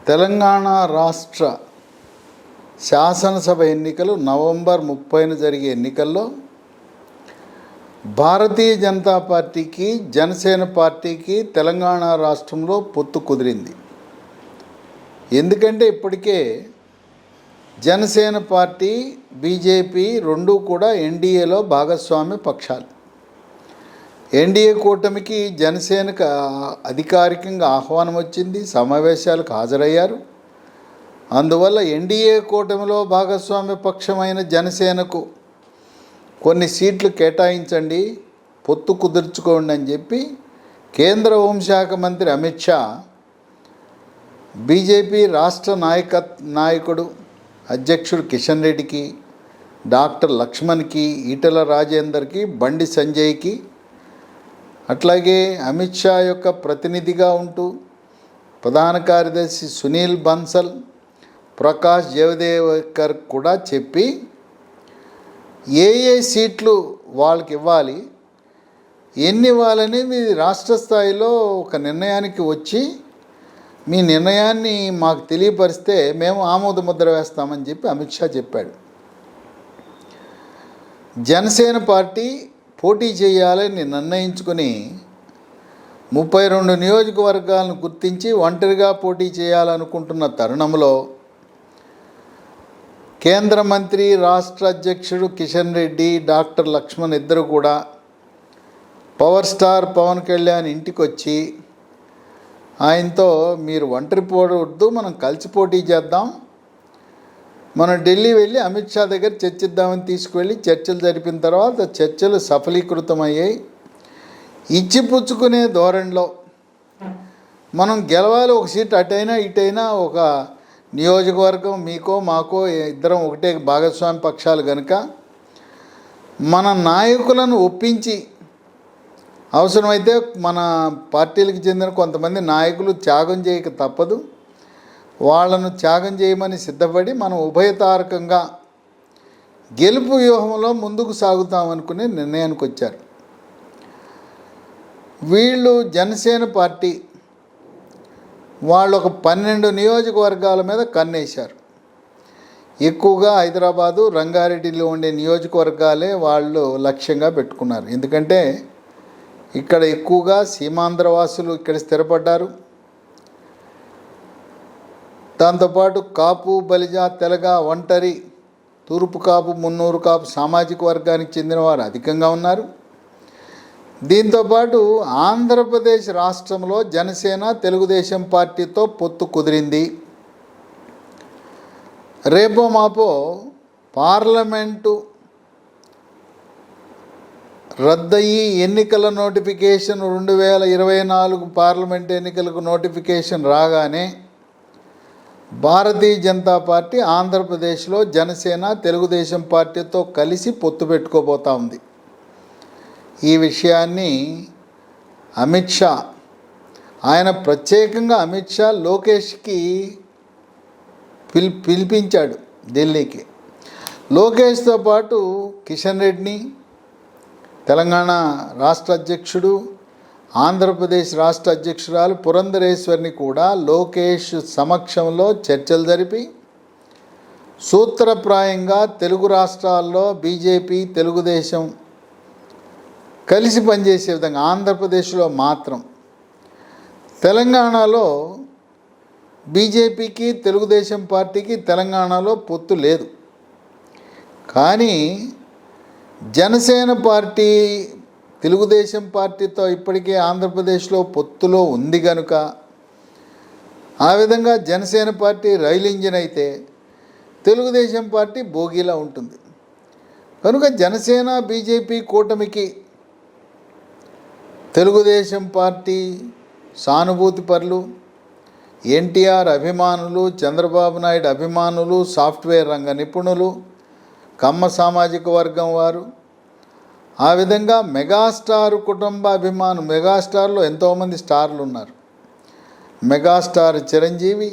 తెలంగాణ రాష్ట్ర శాసనసభ ఎన్నికలు నవంబర్ 30న జరిగే ఎన్నికల్లో భారతీయ జనతా పార్టీకి జనసేన పార్టీకి తెలంగాణ రాష్ట్రంలో పొత్తు కుదిరింది. ఎందుకంటే ఇప్పటికే జనసేన పార్టీ బీజేపీ రెండూ కూడా ఎన్డీఏలో భాగస్వామ్య పక్షాలు. ఎన్డీఏ కూటమికి జనసేనకు అధికారికంగా ఆహ్వానం వచ్చింది, సమావేశాలకు హాజరయ్యారు. అందువల్ల ఎన్డీఏ కూటమిలో భాగస్వామ్య పక్షమైన జనసేనకు కొన్ని సీట్లు కేటాయించండి, పొత్తు కుదుర్చుకోండి అని చెప్పి కేంద్ర హోంశాఖ మంత్రి అమిత్ షా బీజేపీ రాష్ట్ర నాయకుడు అధ్యక్షుడు కిషన్ రెడ్డికి, డాక్టర్ లక్ష్మణ్కి, ఈటెల రాజేందర్కి, బండి సంజయ్కి, అట్లాగే అమిత్ షా యొక్క ప్రతినిధిగా ఉంటూ ప్రధాన కార్యదర్శి సునీల్ బన్సల్, ప్రకాష్ జవదేకర్ కూడా చెప్పి ఏ సీట్లు వాళ్ళకి ఇవ్వాలి, ఎన్ని ఇవ్వాలని మీ రాష్ట్ర స్థాయిలో ఒక నిర్ణయానికి వచ్చి మీ నిర్ణయాన్ని మాకు తెలియపరిస్తే మేము ఆమోద ముద్ర వేస్తామని చెప్పి అమిత్ షా చెప్పాడు. జనసేన పార్టీ పోటీ చేయాలని నిర్ణయించుకొని 32 నియోజకవర్గాలను గుర్తించి ఒంటరిగా పోటీ చేయాలనుకుంటున్న తరుణంలో కేంద్ర మంత్రి రాష్ట్ర అధ్యక్షుడు కిషన్ రెడ్డి, డాక్టర్ లక్ష్మణ్ ఇద్దరు కూడా పవర్ స్టార్ పవన్ కళ్యాణ్ ఇంటికి వచ్చి ఆయనతో మీరు ఒంటరి పోవద్దు, మనం కలిసి పోటీ చేద్దాం, మనం ఢిల్లీ వెళ్ళి అమిత్ షా దగ్గర చర్చిద్దామని తీసుకువెళ్ళి చర్చలు జరిపిన తర్వాత చర్చలు సఫలీకృతమయ్యాయి. ఇచ్చిపుచ్చుకునే ధోరణిలో మనం గెలవాలి, ఒక సీట్ అటైనా ఇటైనా, ఒక నియోజకవర్గం మీకో మాకో ఇద్దరం ఒకటే భాగస్వామి పక్షాలు కనుక మన నాయకులను ఒప్పించి, అవసరమైతే మన పార్టీలకు చెందిన కొంతమంది నాయకులు త్యాగం చేయక తప్పదు, వాళ్ళను త్యాగం చేయమని సిద్ధపడి మనం ఉభయతారకంగా గెలుపు వ్యూహంలో ముందుకు సాగుతామనుకునే నిర్ణయానికి వచ్చారు. వీళ్ళు జనసేన పార్టీ వాళ్ళు ఒక 12 నియోజకవర్గాల మీద కన్నేశారు. ఎక్కువగా హైదరాబాదు, రంగారెడ్డిలో ఉండే నియోజకవర్గాలే వాళ్ళు లక్ష్యంగా పెట్టుకున్నారు. ఎందుకంటే ఇక్కడ ఎక్కువగా సీమాంధ్ర వాసులు ఇక్కడ స్థిరపడ్డారు. దాంతోపాటు కాపు, బలిజ, తెలగ, ఒంటరి, తూర్పు కాపు, మున్నూరు కాపు సామాజిక వర్గానికి చెందిన వారు అధికంగా ఉన్నారు. దీంతోపాటు ఆంధ్రప్రదేశ్ రాష్ట్రంలో జనసేన తెలుగుదేశం పార్టీతో పొత్తు కుదిరింది. రేపో మాపో పార్లమెంటు రద్దయి ఎన్నికల నోటిఫికేషన్ 2024 పార్లమెంట్ ఎన్నికలకు నోటిఫికేషన్ రాగానే భారతీయ జనతా పార్టీ ఆంధ్రప్రదేశ్లో జనసేన తెలుగుదేశం పార్టీతో కలిసి పొత్తు పెట్టుకోబోతా ఉంది. ఈ విషయాన్ని అమిత్ షా ఆయన ప్రత్యేకంగా అమిత్ షా లోకేష్కి పిలిపించాడు ఢిల్లీకి. లోకేష్తో పాటు కిషన్ రెడ్డిని, తెలంగాణ రాష్ట్ర అధ్యక్షుడు, ఆంధ్రప్రదేశ్ రాష్ట్ర అధ్యక్షురాలు పురంధరేశ్వరిని కూడా లోకేష్ సమక్షంలో చర్చలు జరిపి సూత్రప్రాయంగా తెలుగు రాష్ట్రాల్లో బీజేపీ, తెలుగుదేశం కలిసి పనిచేసే విధంగా, ఆంధ్రప్రదేశ్లో మాత్రం, తెలంగాణలో బీజేపీకి తెలుగుదేశం పార్టీకి తెలంగాణలో పొత్తు లేదు. కానీ జనసేన పార్టీ తెలుగుదేశం పార్టీతో ఇప్పటికే ఆంధ్రప్రదేశ్లో పొత్తులో ఉంది కనుక ఆ విధంగా జనసేన పార్టీ రైలు ఇంజిన్ అయితే తెలుగుదేశం పార్టీ బోగీలా ఉంటుంది. కనుక జనసేన బీజేపీ కూటమికి తెలుగుదేశం పార్టీ సానుభూతి పరులు, ఎన్టీఆర్ అభిమానులు, చంద్రబాబు నాయుడు అభిమానులు, సాఫ్ట్వేర్ రంగ నిపుణులు, కమ్మ సామాజిక వర్గం వారు, ఆ విధంగా మెగాస్టార్ కుటుంబ అభిమానులు, మెగాస్టార్లో ఎంతోమంది స్టార్లు ఉన్నారు. మెగాస్టార్ చిరంజీవి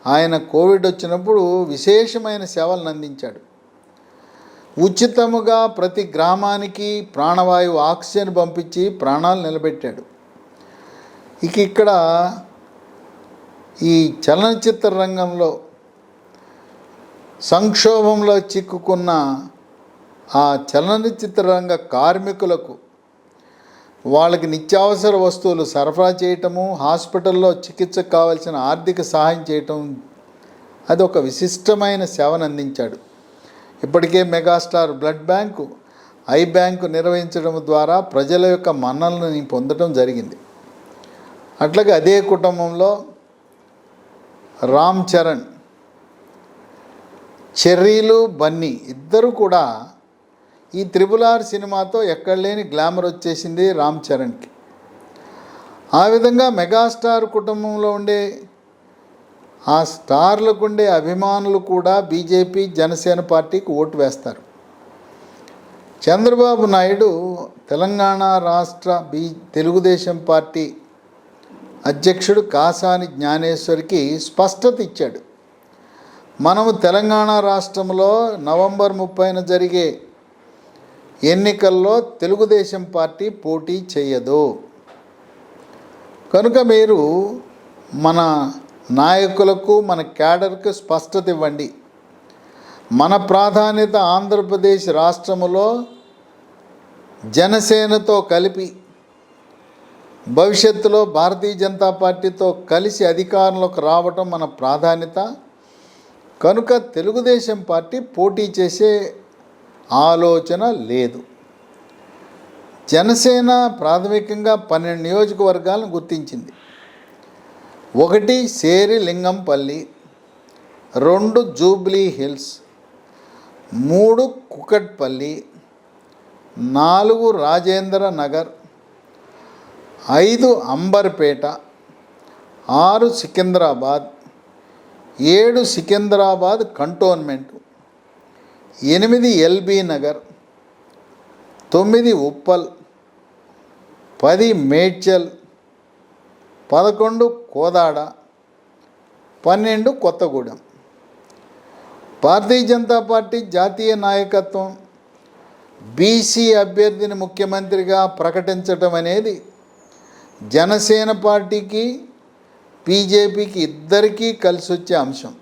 ఆయన కోవిడ్ వచ్చినప్పుడు విశేషమైన సేవలను అందించాడు. ఉచితముగా ప్రతి గ్రామానికి ప్రాణవాయువు ఆక్సిజన్ పంపించి ప్రాణాలు నిలబెట్టాడు. ఇక్కడ ఈ చలనచిత్ర రంగంలో సంక్షోభంలో చిక్కుకున్న ఆ చలనచిత్ర రంగ కార్మికులకు వాళ్ళకి నిత్యావసర వస్తువులు సరఫరా చేయటము, హాస్పిటల్లో చికిత్సకు కావాల్సిన ఆర్థిక సహాయం చేయటం, అది ఒక విశిష్టమైన సేవను అందించాడు. ఇప్పటికే megastar blood bank, I bank నిర్వహించడం ద్వారా ప్రజల యొక్క మన్ననలను పొందడం జరిగింది. అట్లాగే అదే కుటుంబంలో రామ్ చరణ్, చెర్రీలు, బన్నీ ఇద్దరు కూడా ఈ RRR సినిమాతో ఎక్కడ లేని గ్లామర్ వచ్చేసింది రామ్ చరణ్కి. ఆ విధంగా మెగాస్టార్ కుటుంబంలో ఉండే ఆ స్టార్లకు ఉండే అభిమానులు కూడా బీజేపీ, జనసేన పార్టీకి ఓటు వేస్తారు. చంద్రబాబు నాయుడు తెలంగాణ రాష్ట్ర తెలుగుదేశం పార్టీ అధ్యక్షుడు కాసాని జ్ఞానేశ్వర్కి స్పష్టత ఇచ్చాడు. మనము తెలంగాణ రాష్ట్రంలో నవంబర్ 30న జరిగే ఎన్నికల్లో తెలుగుదేశం పార్టీ పోటీ చేయదు. కనుక మీరు మన నాయకులకు, మన క్యాడర్కు స్పష్టత ఇవ్వండి. మన ప్రాధాన్యత ఆంధ్రప్రదేశ్ రాష్ట్రములో జనసేనతో కలిపి భవిష్యత్తులో భారతీయ జనతా పార్టీతో కలిసి అధికారంలోకి రావటం మన ప్రాధాన్యత. కనుక తెలుగుదేశం పార్టీ పోటీ చేసే ఆలోచన లేదు. జనసేన ప్రాథమికంగా 12 నియోజకవర్గాలను గుర్తించింది. 1 Serilingampally, 2 Jubilee Hills, 3 Kukatpally, 4 Rajendra Nagar, 5 Amberpet, 6 Secunderabad, 7 Secunderabad Cantonment, 8 LB Nagar, 9 Uppal, 10 Medchal, 11 Kodad, 12 Kothagudem. Bharatiya Janata Party జాతీయ నాయకత్వం బీసీ అభ్యర్థిని ముఖ్యమంత్రిగా ప్రకటించటం అనేది జనసేన పార్టీకి, బీజేపీకి ఇద్దరికీ కలిసి వచ్చే అంశం.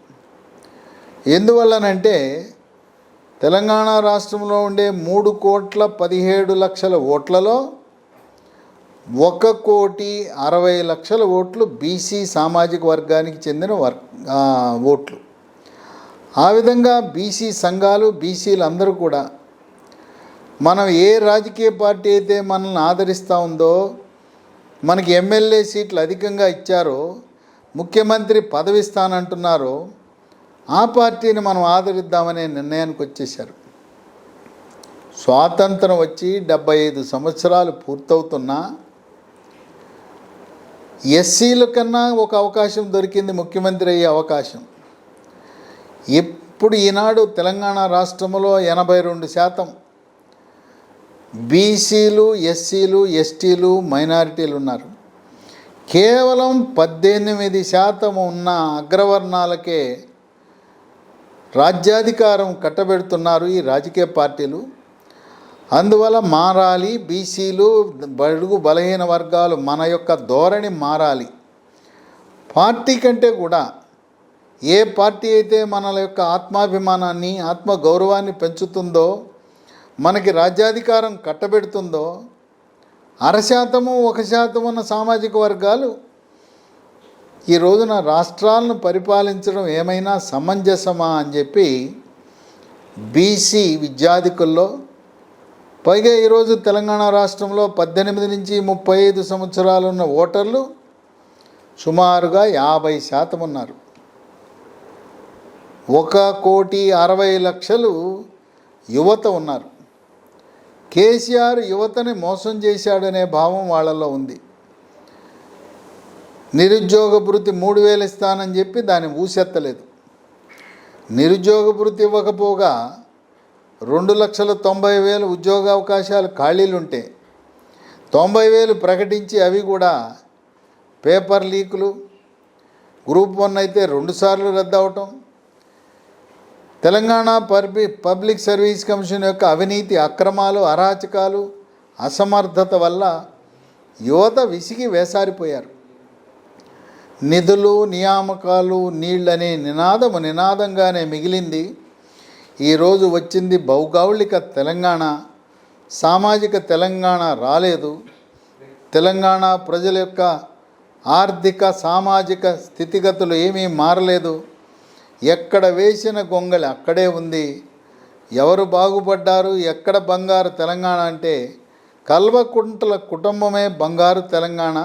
ఎందువల్లనంటే తెలంగాణ రాష్ట్రంలో ఉండే 3,17,00,000 ఓట్లలో 1,60,00,000 ఓట్లు బీసీ సామాజిక వర్గానికి చెందిన ఓట్లు. ఆ విధంగా బీసీ సంఘాలు, బీసీలు అందరూ కూడా మనం ఏ రాజకీయ పార్టీ అయితే మనల్ని ఆదరిస్తూ ఉందో, మనకి ఎమ్మెల్యే సీట్లు అధికంగా ఇచ్చారో, ముఖ్యమంత్రి పదవి ఇస్తానంటున్నారో, ఆ పార్టీని మనం ఆదరిద్దామనే నిర్ణయానికి వచ్చేశారు. స్వాతంత్రం వచ్చి 75 సంవత్సరాలు పూర్తవుతున్నా ఎస్సీల కన్నా ఒక అవకాశం దొరికింది, ముఖ్యమంత్రి అయ్యే అవకాశం. ఇప్పుడు ఈనాడు తెలంగాణ రాష్ట్రంలో 82% బీసీలు, ఎస్సీలు, ఎస్టీలు, మైనారిటీలు ఉన్నారు. కేవలం 18% ఉన్న అగ్రవర్ణాలకే రాజ్యాధికారం కట్టబెడుతున్నారు ఈ రాజకీయ పార్టీలు. అందువల్ల మారాలి, బీసీలు, బడుగు బలహీన వర్గాలు, మన యొక్క ధోరణి మారాలి. పార్టీ కంటే కూడా ఏ పార్టీ అయితే మన యొక్క ఆత్మాభిమానాన్ని, ఆత్మగౌరవాన్ని పెంచుతుందో, మనకి రాజ్యాధికారం కట్టబెడుతుందో, 0.5%, 1% ఉన్న సామాజిక వర్గాలు ఈ రోజున రాష్ట్రాలను పరిపాలించడం ఏమైనా సమంజసమా అని చెప్పి బీసీ విద్యాధికుల్లో, పైగా ఈరోజు తెలంగాణ రాష్ట్రంలో 18 నుంచి 35 సంవత్సరాలు ఉన్న ఓటర్లు సుమారుగా 50% ఉన్నారు. 1,60,00,000 యువత ఉన్నారు. కేసీఆర్ యువతని మోసం చేశాడనే భావం వాళ్ళల్లో ఉంది. నిరుద్యోగ భృతి 3,000 ఇస్తానని చెప్పి దాన్ని ఊసెత్తలేదు. నిరుద్యోగ భృతి ఇవ్వకపోగా 2,90,000 ఉద్యోగ అవకాశాలు ఖాళీలుంటే 90,000 ప్రకటించి అవి కూడా పేపర్ లీకులు, గ్రూప్ 1 అయితే 2 సార్లు రద్దు అవటం, తెలంగాణ పబ్లిక్ సర్వీస్ కమిషన్ యొక్క అవినీతి, అక్రమాలు, అరాచకాలు, అసమర్థత వల్ల యువత విసిగి వేసారిపోయారు. నిధులు నియామకాలు నీళ్ళనే నినాదంగానే మిగిలింది. ఈరోజు వచ్చింది భౌగోళిక తెలంగాణ, సామాజిక తెలంగాణ రాలేదు. తెలంగాణ ప్రజల యొక్క ఆర్థిక సామాజిక స్థితిగతులు ఏమీ మారలేదు. ఎక్కడ వేసిన గొంగళి అక్కడే ఉంది. ఎవరు బాగుపడ్డారు? ఎక్కడ బంగారు తెలంగాణ అంటే కల్వకుంట్ల కుటుంబమే బంగారు తెలంగాణ.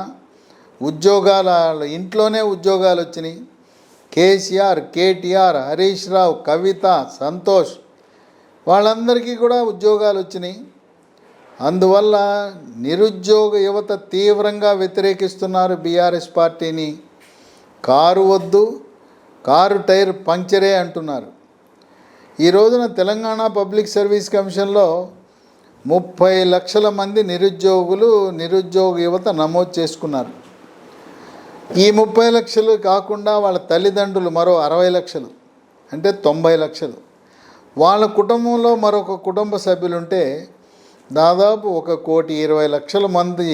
ఉద్యోగాల ఇంట్లోనే ఉద్యోగాలు వచ్చినాయి. కేసీఆర్, కేటీఆర్, హరీష్ రావు, కవిత, సంతోష్ వాళ్ళందరికీ కూడా ఉద్యోగాలు వచ్చినాయి. అందువల్ల నిరుద్యోగ యువత తీవ్రంగా వ్యతిరేకిస్తున్నారు బీఆర్ఎస్ పార్టీని. కారు వద్దు, కారు టైర్ పంక్చరే అంటున్నారు. ఈ రోజున తెలంగాణ పబ్లిక్ సర్వీస్ కమిషన్లో 30 లక్షల మంది నిరుద్యోగ యువత నమోదు చేసుకున్నారు. ఈ 30 లక్షలు కాకుండా వాళ్ళ తల్లిదండ్రులు మరో 60 లక్షలు, అంటే 90 లక్షలు. వాళ్ళ కుటుంబంలో మరొక కుటుంబ సభ్యులుంటే దాదాపు 1,20,00,000 మంది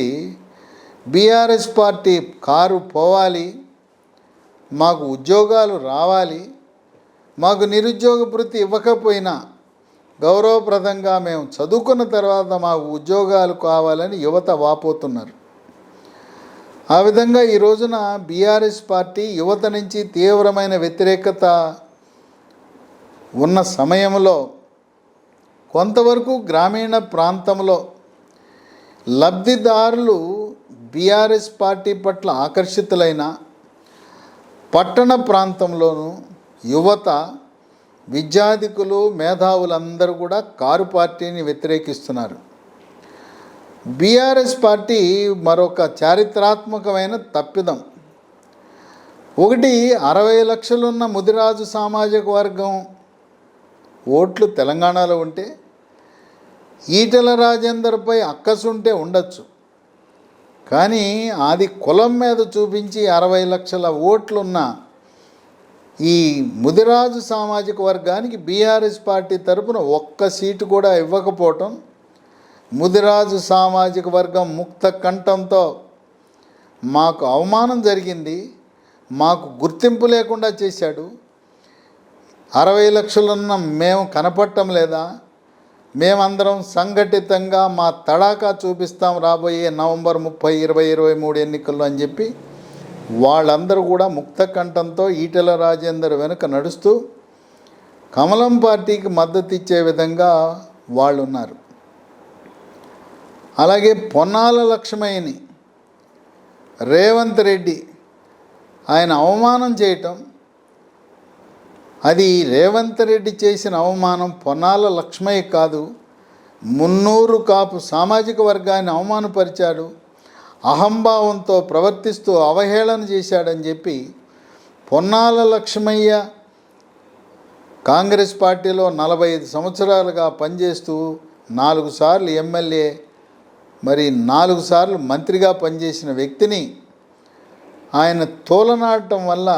బీఆర్ఎస్ పార్టీ కారు పోవాలి, మాకు ఉద్యోగాలు రావాలి, మాకు నిరుద్యోగ భృతి ఇవ్వకపోయినా గౌరవప్రదంగా మేము చదువుకున్న తర్వాత మాకు ఉద్యోగాలు కావాలని యువత వాపోతున్నారు. ఆ విధంగా ఈ రోజున బీఆర్ఎస్ పార్టీ యువత నుంచి తీవ్రమైన వ్యతిరేకత ఉన్న సమయంలో కొంతవరకు గ్రామీణ ప్రాంతంలో లబ్ధిదారులు బీఆర్ఎస్ పార్టీ పట్ల ఆకర్షితులైన పట్టణ ప్రాంతంలోనూ యువత, విద్యాధికులు, మేధావులందరూ కూడా కారు పార్టీని వ్యతిరేకిస్తున్నారు. బీఆర్ఎస్ పార్టీ మరొక చారిత్రాత్మకమైన తప్పిదం. ఒకటి, 60 లక్షలున్న ముదిరాజు సామాజిక వర్గం ఓట్లు తెలంగాణలో ఉంటే ఈటెల రాజేందర్పై అక్కసుంటే ఉండొచ్చు, కానీ అది కులం మీద చూపించి 60 లక్షల ఓట్లున్న ఈ ముదిరాజు సామాజిక వర్గానికి బీఆర్ఎస్ పార్టీ తరపున ఒక్క సీటు కూడా ఇవ్వకపోవటం, ముదిరాజు సామాజిక వర్గం ముక్త కంఠంతో మాకు అవమానం జరిగింది, మాకు గుర్తింపు లేకుండా చేశాడు, 60 లక్షలున్న మేము కనపడటం లేదా, మేమందరం సంఘటితంగా మా తడాకా చూపిస్తాం రాబోయే నవంబర్ 30, 2023 ఎన్నికల్లో అని చెప్పి వాళ్ళందరూ కూడా ముక్త కంఠంతో ఈటెల రాజేందర్ వెనుక నడుస్తూ కమలం పార్టీకి మద్దతు ఇచ్చే విధంగా వాళ్ళు ఉన్నారు. అలాగే పొన్నాల లక్ష్మయ్యని రేవంత్ రెడ్డి ఆయన అవమానం చేయటం, అది రేవంత్ రెడ్డి చేసిన అవమానం పొన్నాల లక్ష్మయ్య కాదు, మున్నూరు కాపు సామాజిక వర్గాన్ని అవమానపరిచాడు, అహంభావంతో ప్రవర్తిస్తూ అవహేళన చేశాడని చెప్పి పొన్నాల లక్ష్మయ్య కాంగ్రెస్ పార్టీలో 45 సంవత్సరాలుగా పనిచేస్తూ 4 సార్లు ఎమ్మెల్యే, మరి 4 సార్లు మంత్రిగా పనిచేసిన వ్యక్తిని ఆయన తోలనాడటం వల్ల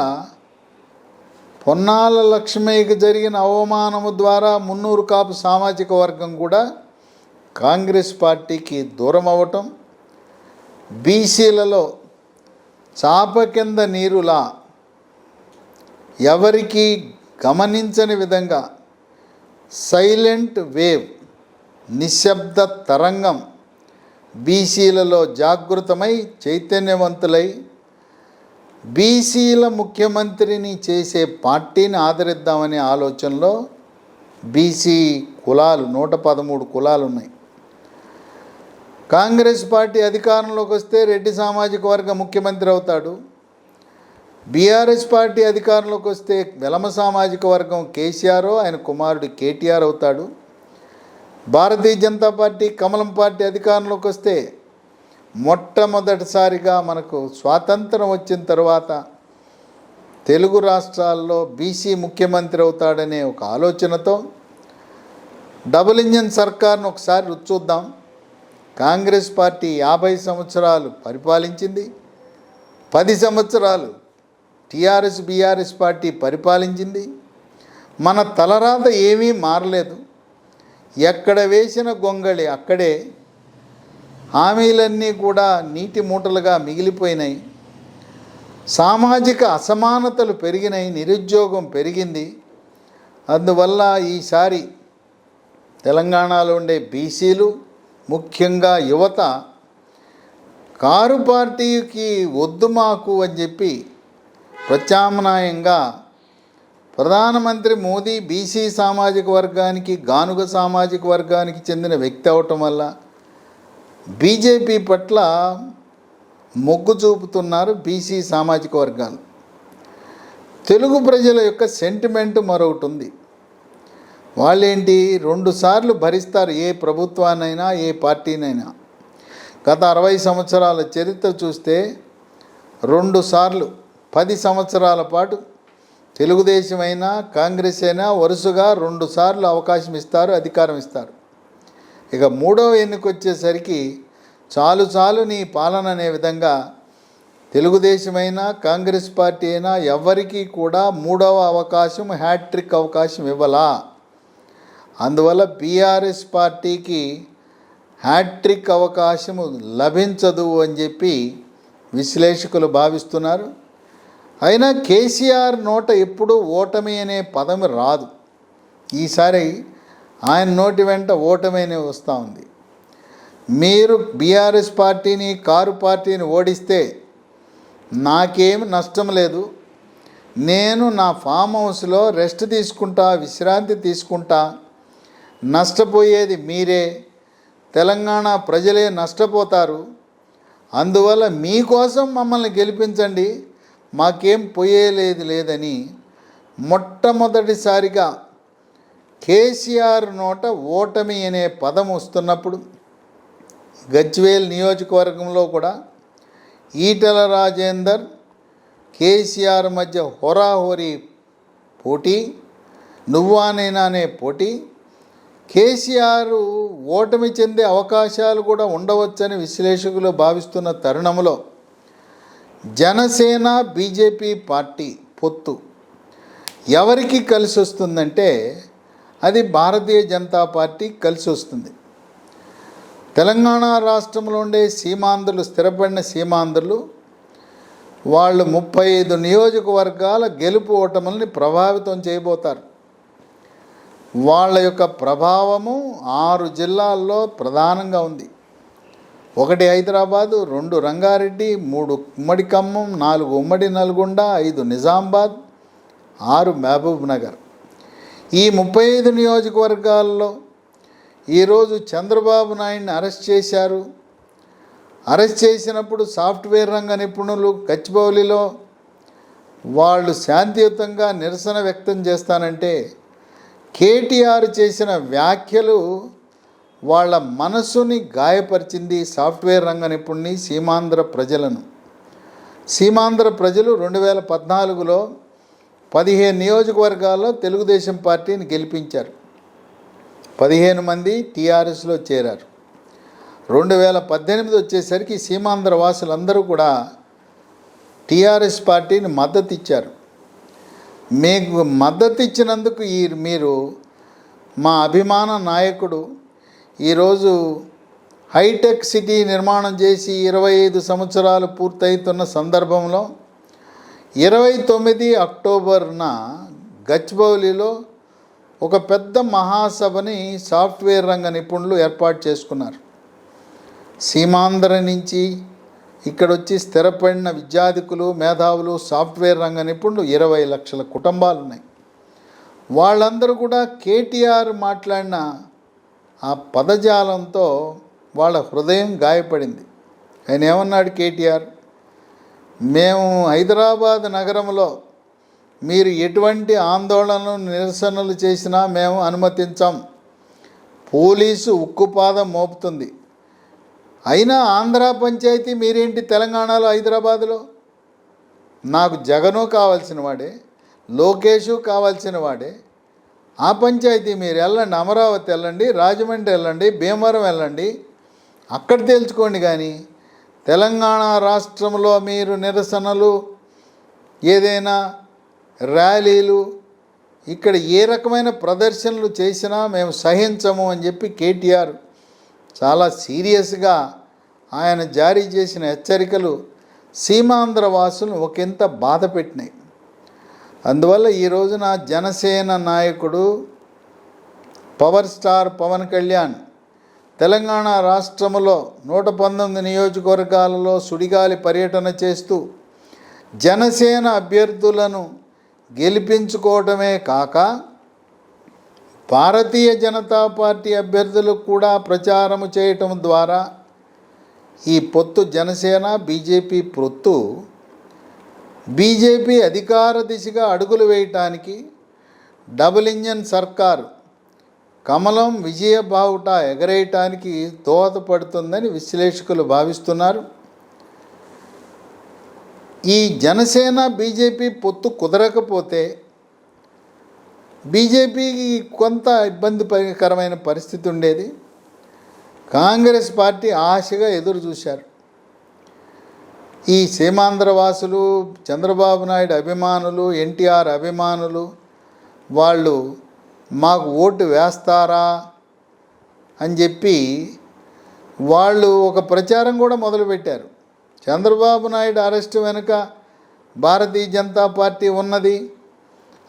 పొన్నాల లక్ష్మయ్యకి జరిగిన అవమానము ద్వారా మున్నూరు కాపు సామాజిక వర్గం కూడా కాంగ్రెస్ పార్టీకి దూరం అవ్వటం, బీసీలలో చాప కింద నీరులా ఎవరికి గమనించని విధంగా సైలెంట్ వేవ్, నిశ్శబ్ద తరంగం బీసీలలో జాగృతమై చైతన్యవంతులై బీసీల ముఖ్యమంత్రిని చేసే పార్టీని ఆదరిద్దామనే ఆలోచనలో బీసీ కులాలు 113 కులాలు ఉన్నాయి. కాంగ్రెస్ పార్టీ అధికారంలోకి వస్తే రెడ్డి సామాజిక వర్గ ముఖ్యమంత్రి అవుతాడు. బీఆర్ఎస్ పార్టీ అధికారంలోకి వస్తే వెలమ సామాజిక వర్గం కేసీఆర్, ఆయన కుమారుడు కేటీఆర్ అవుతాడు. భారతీయ జనతా పార్టీ, కమలం పార్టీ అధికారంలోకి వస్తే మొట్టమొదటిసారిగా మనకు స్వాతంత్రం వచ్చిన తర్వాత తెలుగు రాష్ట్రాల్లో బీసీ ముఖ్యమంత్రి అవుతాడనే ఒక ఆలోచనతో డబుల్ ఇంజన్ సర్కార్ను ఒకసారి రుచి చూద్దాం. కాంగ్రెస్ పార్టీ 50 సంవత్సరాలు పరిపాలించింది, 10 సంవత్సరాలు టీఆర్ఎస్ బీఆర్ఎస్ పార్టీ పరిపాలించింది. మన తలరాత ఏమీ మారలేదు. ఎక్కడ వేసిన గొంగళి అక్కడే, హామీలన్నీ కూడా నీటి మూటలుగా మిగిలిపోయినాయి. సామాజిక అసమానతలు పెరిగినాయి, నిరుద్యోగం పెరిగింది. అందువల్ల ఈసారి తెలంగాణలో ఉండే బీసీలు, ముఖ్యంగా యువత కారు పార్టీకి వద్దు మాకు అని చెప్పి ప్రత్యామ్నాయంగా ప్రధానమంత్రి మోదీ బీసీ సామాజిక వర్గానికి, గానుగ సామాజిక వర్గానికి చెందిన వ్యక్తి అవటం వల్ల బీజేపీ పట్ల మొగ్గు చూపుతున్నారు బీసీ సామాజిక వర్గాలు. తెలుగు ప్రజల యొక్క సెంటిమెంట్ మరొకటి ఉంది. వాళ్ళేంటి, 2 సార్లు భరిస్తారు ఏ ప్రభుత్వాన్నైనా, ఏ పార్టీనైనా. గత 60 సంవత్సరాల చరిత్ర చూస్తే 2 సార్లు 10 సంవత్సరాల పాటు తెలుగుదేశం అయినా కాంగ్రెస్ అయినా వరుసగా 2 సార్లు అవకాశం ఇస్తారు, అధికారం ఇస్తారు. ఇక 3వ ఎన్నిక వచ్చేసరికి చాలు నీ పాలన అనే విధంగా తెలుగుదేశం అయినా కాంగ్రెస్ పార్టీ అయినా ఎవరికీ కూడా 3వ అవకాశం, హ్యాట్రిక్ అవకాశం ఇవ్వలా. అందువల్ల బీఆర్ఎస్ పార్టీకి హ్యాట్రిక్ అవకాశం లభించదు అని చెప్పి విశ్లేషకులు భావిస్తున్నారు. అయినా కేసీఆర్ నోట ఎప్పుడూ ఓటమి అనే పదం రాదు. ఈసారి ఆయన నోటి వెంట ఓటమి అనే వస్తూ ఉంది. మీరు బీఆర్ఎస్ పార్టీని, కారు పార్టీని ఓడిస్తే నాకేమి నష్టం లేదు, నేను నా ఫామ్ హౌస్లో రెస్ట్ తీసుకుంటా, విశ్రాంతి తీసుకుంటా, నష్టపోయేది మీరే, తెలంగాణ ప్రజలే నష్టపోతారు. అందువల్ల మీకోసం మమ్మల్ని గెలిపించండి, మాకేం లేదని మొట్టమొదటిసారిగా కేసీఆర్ నోట ఓటమి అనే పదం వస్తున్నప్పుడు గజ్వేల్ నియోజకవర్గంలో కూడా ఈటెల రాజేందర్, కేసీఆర్ మధ్య హోరాహోరీ పోటీ, నువ్వా నేనా అనే పోటీ. కేసీఆర్ ఓటమి చెందే అవకాశాలు కూడా ఉండవచ్చని విశ్లేషకులు భావిస్తున్న తరుణంలో జనసేన బీజేపీ పార్టీ పొత్తు ఎవరికి కలిసి వస్తుందంటే అది భారతీయ జనతా పార్టీ కలిసి వస్తుంది. తెలంగాణ రాష్ట్రంలో ఉండే సీమాంధ్రులు, స్థిరపడిన సీమాంధ్రులు, వాళ్ళు 35 నియోజకవర్గాల గెలుపు ఓటములని ప్రభావితం చేయబోతారు. వాళ్ళ యొక్క ప్రభావము 6 జిల్లాల్లో ప్రధానంగా ఉంది. 1 హైదరాబాదు, 2 రంగారెడ్డి, 3 ఉమ్మడి ఖమ్మం, 4 ఉమ్మడి నల్గొండ, 5 నిజామాబాద్, 6 మహబూబ్ నగర్. ఈ 35 నియోజకవర్గాల్లో ఈరోజు చంద్రబాబు నాయుడిని అరెస్ట్ చేశారు. అరెస్ట్ చేసినప్పుడు సాఫ్ట్వేర్ రంగ నిపుణులు గచ్చిబౌలిలో వాళ్ళు శాంతియుతంగా నిరసన వ్యక్తం చేస్తానంటే కేటీఆర్ చేసిన వ్యాఖ్యలు వాళ్ళ మనసుని గాయపరిచింది. సాఫ్ట్వేర్ రంగ నిపుణుని, సీమాంధ్ర ప్రజలను. సీమాంధ్ర ప్రజలు 2014లో 15 నియోజకవర్గాల్లో తెలుగుదేశం పార్టీని గెలిపించారు. 15 మంది టీఆర్ఎస్లో చేరారు. 2018 వచ్చేసరికి సీమాంధ్ర వాసులందరూ కూడా టీఆర్ఎస్ పార్టీని మద్దతు ఇచ్చారు. మీకు మద్దతు ఇచ్చినందుకు మీరు మా అభిమాన నాయకుడు ఈరోజు హైటెక్ సిటీ నిర్మాణం చేసి 25 సంవత్సరాలు పూర్తవుతున్న సందర్భంలో 29 అక్టోబర్న గచ్చిబౌలిలో ఒక పెద్ద మహాసభని సాఫ్ట్వేర్ రంగ నిపుణులు ఏర్పాటు చేసుకున్నారు. సీమాంధ్ర నుంచి ఇక్కడొచ్చి స్థిరపడిన విద్యార్థికులు, మేధావులు, సాఫ్ట్వేర్ రంగ నిపుణులు 20 లక్షల కుటుంబాలు ఉన్నాయి. వాళ్ళందరూ కూడా కేటీఆర్ మాట్లాడిన ఆ పదజాలంతో వాళ్ళ హృదయం గాయపడింది. ఆయన ఏమన్నాడు కేటీఆర్, మేము హైదరాబాద్ నగరంలో మీరు ఎటువంటి ఆందోళనలు, నిరసనలు చేసినా మేము అనుమతించాం, పోలీసు ఉక్కుపాదం మోపుతుంది. అయినా ఆంధ్ర పంచాయతీ మీరేంటి తెలంగాణలో, హైదరాబాదులో? నాకు జగను కావాల్సిన వాడే, లోకేషు కావాల్సిన వాడే. ఆ పంచాయతీ మీరు వెళ్ళండి, అమరావతి వెళ్ళండి, రాజమండ్రి వెళ్ళండి, భీమవరం వెళ్ళండి, అక్కడ తేల్చుకోండి. కానీ తెలంగాణ రాష్ట్రంలో మీరు నిరసనలు, ఏదైనా ర్యాలీలు, ఇక్కడ ఏ రకమైన ప్రదర్శనలు చేసినా మేము సహించము అని చెప్పి కేటీఆర్ చాలా సీరియస్గా ఆయన జారీ చేసిన హెచ్చరికలు సీమాంధ్ర వాసులను ఒకంత బాధ పెట్టినాయి. అందువల్ల ఈ రోజున జనసేన నాయకుడు పవర్ స్టార్ పవన్ కళ్యాణ్ తెలంగాణ రాష్ట్రంలో 119 నియోజకవర్గాలలో సుడిగాలి పర్యటన చేస్తూ జనసేన అభ్యర్థులను గెలిపించుకోవడమే కాక భారతీయ జనతా పార్టీ అభ్యర్థులకు కూడా ప్రచారము చేయటం ద్వారా ఈ పొత్తు జనసేన బీజేపీ పొత్తు బీజేపీ అధికార దిశగా అడుగులు వేయటానికి డబుల్ ఇంజన్ సర్కారు కమలం విజయ బావుట ఎగరేయటానికి దోహదపడుతుందని విశ్లేషకులు భావిస్తున్నారు. ఈ జనసేన బీజేపీ పొత్తు కుదరకపోతే బీజేపీకి కొంత ఇబ్బందికరమైన పరిస్థితి ఉండేది. కాంగ్రెస్ పార్టీ ఆశగా ఎదురు చూశారు. ఈ సీమాంధ్ర వాసులు, చంద్రబాబు నాయుడు అభిమానులు, ఎన్టీఆర్ అభిమానులు వాళ్ళు మాకు ఓటు వేస్తారా అని చెప్పి వాళ్ళు ఒక ప్రచారం కూడా మొదలుపెట్టారు. చంద్రబాబు నాయుడు అరెస్టు వెనుక భారతీయ జనతా పార్టీ ఉన్నది,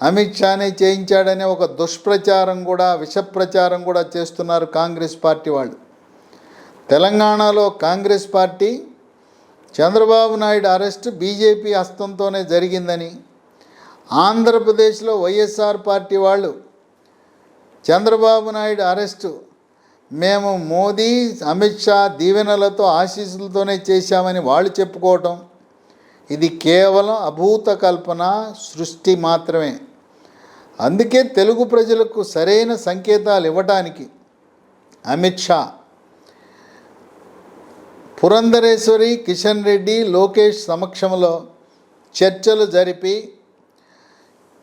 అమిత్ షానే చేయించాడనే ఒక దుష్ప్రచారం కూడా, విషప్రచారం కూడా చేస్తున్నారు కాంగ్రెస్ పార్టీ వాళ్ళు. తెలంగాణలో Congress party Chandrababu Naidu arrest BJP హస్తంతోనే జరిగిందని, ఆంధ్రప్రదేశ్లో వైఎస్ఆర్ పార్టీ వాళ్ళు చంద్రబాబు నాయుడు అరెస్టు మేము మోదీ అమిత్ షా దీవెనలతో ఆశీస్సులతోనే చేశామని వాళ్ళు చెప్పుకోవటం ఇది కేవలం అభూత కల్పన, సృష్టి మాత్రమే. అందుకే తెలుగు ప్రజలకు సరైన సంకేతాలు ఇవ్వడానికి అమిత్ షా పురంధరేశ్వరి, కిషన్ రెడ్డి, లోకేష్ సమక్షంలో చర్చలు జరిపి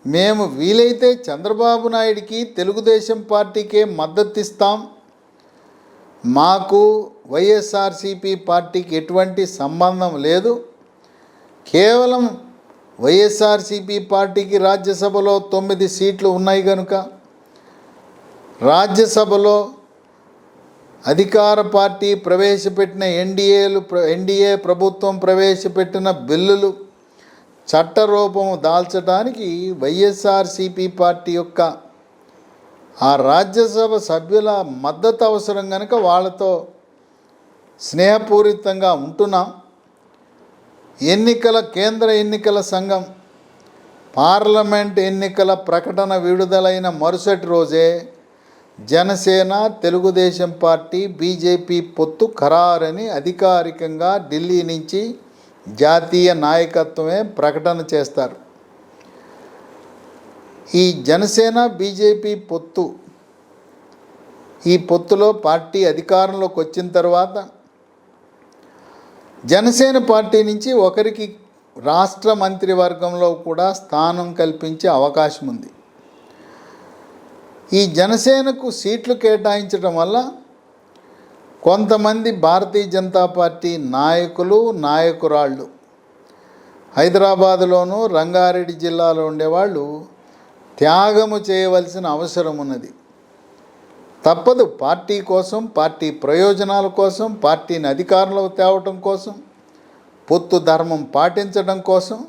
మేము వీలైతే చంద్రబాబు నాయుడికి తెలుగుదేశం పార్టీకే మద్దతిస్తాం, మాకు వైఎస్ఆర్సీపీ పార్టీకి ఎటువంటి సంబంధం లేదు, కేవలం వైఎస్ఆర్సీపీ పార్టీకి రాజ్యసభలో 9 సీట్లు ఉన్నాయి కనుక రాజ్యసభలో అధికార పార్టీ ప్రవేశపెట్టిన ఎన్డీఏ ప్రభుత్వం ప్రవేశపెట్టిన బిల్లులు చట్టరూపము దాల్చడానికి వైఎస్ఆర్సీపీ పార్టీ యొక్క ఆ రాజ్యసభ సభ్యుల మద్దతు అవసరం కనుక వాళ్ళతో స్నేహపూరితంగా ఉంటున్నాం. కేంద్ర ఎన్నికల సంఘం పార్లమెంట్ ఎన్నికల ప్రకటన విడుదలైన మరుసటి రోజే జనసేన, తెలుగుదేశం పార్టీ, బీజేపీ పొత్తు ఖరారని అధికారికంగా ఢిల్లీ నుంచి జాతీయ నాయకత్వమే ప్రకటన చేస్తారు. ఈ జనసేన బీజేపీ పొత్తు, ఈ పొత్తులో పార్టీ అధికారంలోకి వచ్చిన తర్వాత జనసేన పార్టీ నుంచి ఒకరికి రాష్ట్ర మంత్రివర్గంలో కూడా స్థానం కల్పించే అవకాశం ఉంది. ఈ జనసేనకు సీట్లు కేటాయించడం వల్ల కొంతమంది భారతీయ జనతా పార్టీ నాయకులు, నాయకురాళ్ళు హైదరాబాదులోను, రంగారెడ్డి జిల్లాలో ఉండేవాళ్ళు త్యాగము చేయవలసిన అవసరం ఉన్నది. తప్పదు. పార్టీ కోసం, పార్టీ ప్రయోజనాల కోసం, పార్టీని అధికారంలోకి తేవటం కోసం, పొత్తు ధర్మం పాటించడం కోసం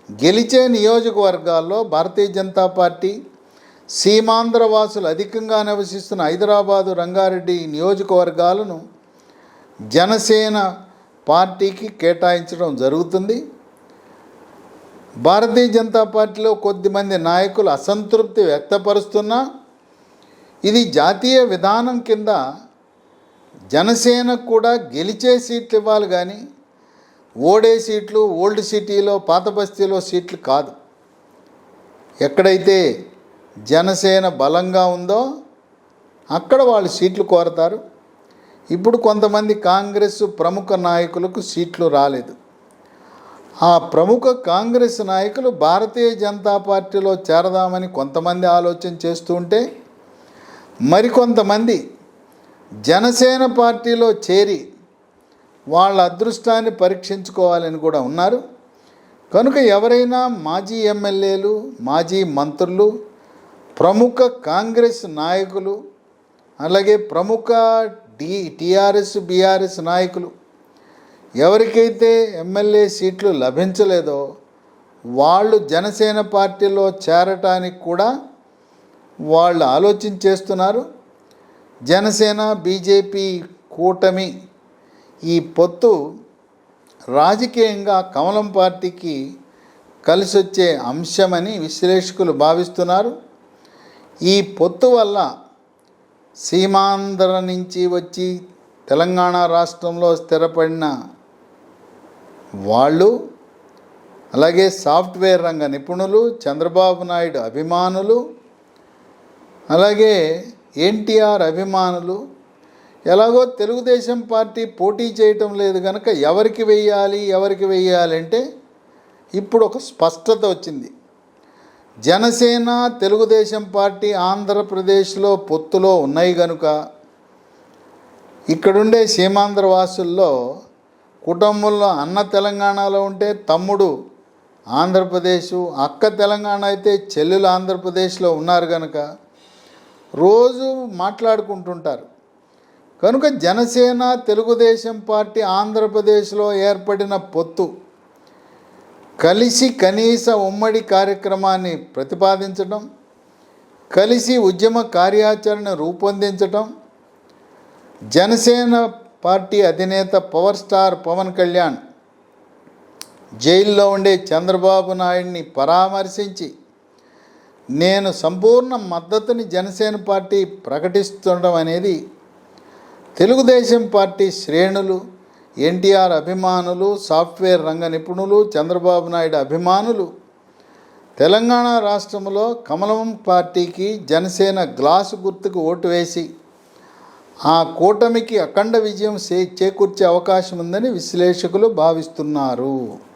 గెలిచే నియోజకవర్గాల్లో భారతీయ జనతా పార్టీ సీమాంధ్ర వాసులు అధికంగా నివసిస్తున్న హైదరాబాదు, రంగారెడ్డి నియోజకవర్గాలను జనసేన పార్టీకి కేటాయించడం జరుగుతుంది. భారతీయ జనతా పార్టీలో కొద్దిమంది నాయకులు అసంతృప్తి వ్యక్తపరుస్తున్నా ఇది జాతీయ విధానం కింద జనసేనకు కూడా గెలిచే సీట్లు ఇవ్వాలి కానీ ఓడే సీట్లు, ఓల్డ్ సిటీలో, పాత బస్తీలో సీట్లు కాదు. ఎక్కడైతే జనసేన బలంగా ఉందో అక్కడ వాళ్ళు సీట్లు కోరతారు. ఇప్పుడు కొంతమంది కాంగ్రెస్ ప్రముఖ నాయకులకు సీట్లు రాలేదు. ఆ ప్రముఖ కాంగ్రెస్ నాయకులు భారతీయ జనతా పార్టీలో చేరదామని కొంతమంది ఆలోచన చేస్తూ ఉంటే మరికొంతమంది జనసేన పార్టీలో చేరి వాళ్ళ అదృష్టాన్ని పరీక్షించుకోవాలని కూడా ఉన్నారు. కనుక ఎవరైనా మాజీ ఎమ్మెల్యేలు, మాజీ మంత్రులు, ప్రముఖ కాంగ్రెస్ నాయకులు, అలాగే ప్రముఖ టీఆర్ఎస్, బీఆర్ఎస్ నాయకులు ఎవరికైతే ఎమ్మెల్యే సీట్లు లభించలేదో వాళ్ళు జనసేన పార్టీలో చేరటానికి కూడా వాళ్ళు ఆలోచన చేస్తున్నారు. జనసేన బీజేపీ కూటమి ఈ పొత్తు రాజకీయంగా కమలం పార్టీకి కలిసొచ్చే అంశమని విశ్లేషకులు భావిస్తున్నారు. ఈ పొత్తు వల్ల సీమాంధ్ర నుంచి వచ్చి తెలంగాణ రాష్ట్రంలో స్థిరపడిన వాళ్ళు, అలాగే సాఫ్ట్వేర్ రంగ నిపుణులు, చంద్రబాబు నాయుడు అభిమానులు, అలాగే ఎన్టీఆర్ అభిమానులు, ఎలాగో తెలుగుదేశం పార్టీ పోటీ చేయటం లేదు కనుక ఎవరికి వెయ్యాలి అంటే ఇప్పుడు ఒక స్పష్టత వచ్చింది. జనసేన తెలుగుదేశం పార్టీ ఆంధ్రప్రదేశ్లో పొత్తులో ఉన్నాయి కనుక ఇక్కడుండే సీమాంధ్ర వాసుల్లో కుటుంబంలో అన్న తెలంగాణలో ఉంటే తమ్ముడు ఆంధ్రప్రదేశ్, అక్క తెలంగాణ అయితే చెల్లెలు ఆంధ్రప్రదేశ్లో ఉన్నారు కనుక రోజు మాట్లాడుకుంటుంటారు. కనుక జనసేన తెలుగుదేశం పార్టీ ఆంధ్రప్రదేశ్లో ఏర్పడిన పొత్తు కలిసి కనీస ఉమ్మడి కార్యక్రమాన్ని ప్రతిపాదించడం, కలిసి ఉద్యమ కార్యాచరణ రూపొందించడం, జనసేన పార్టీ అధినేత పవర్ స్టార్ పవన్ కళ్యాణ్ జైల్లో ఉండే చంద్రబాబు నాయుడిని పరామర్శించి నేను సంపూర్ణ మద్దతుని జనసేన పార్టీ ప్రకటిస్తుండడం అనేది తెలుగుదేశం పార్టీ శ్రేణులు, ఎన్టీఆర్ అభిమానులు, సాఫ్ట్వేర్ రంగ నిపుణులు, చంద్రబాబు నాయుడు అభిమానులు తెలంగాణ రాష్ట్రంలో కమలం పార్టీకి జనసేన గ్లాసు గుర్తుకు ఓటు వేసి ఆ కూటమికి అఖండ విజయం చేకూర్చే అవకాశం ఉందని విశ్లేషకులు భావిస్తున్నారు.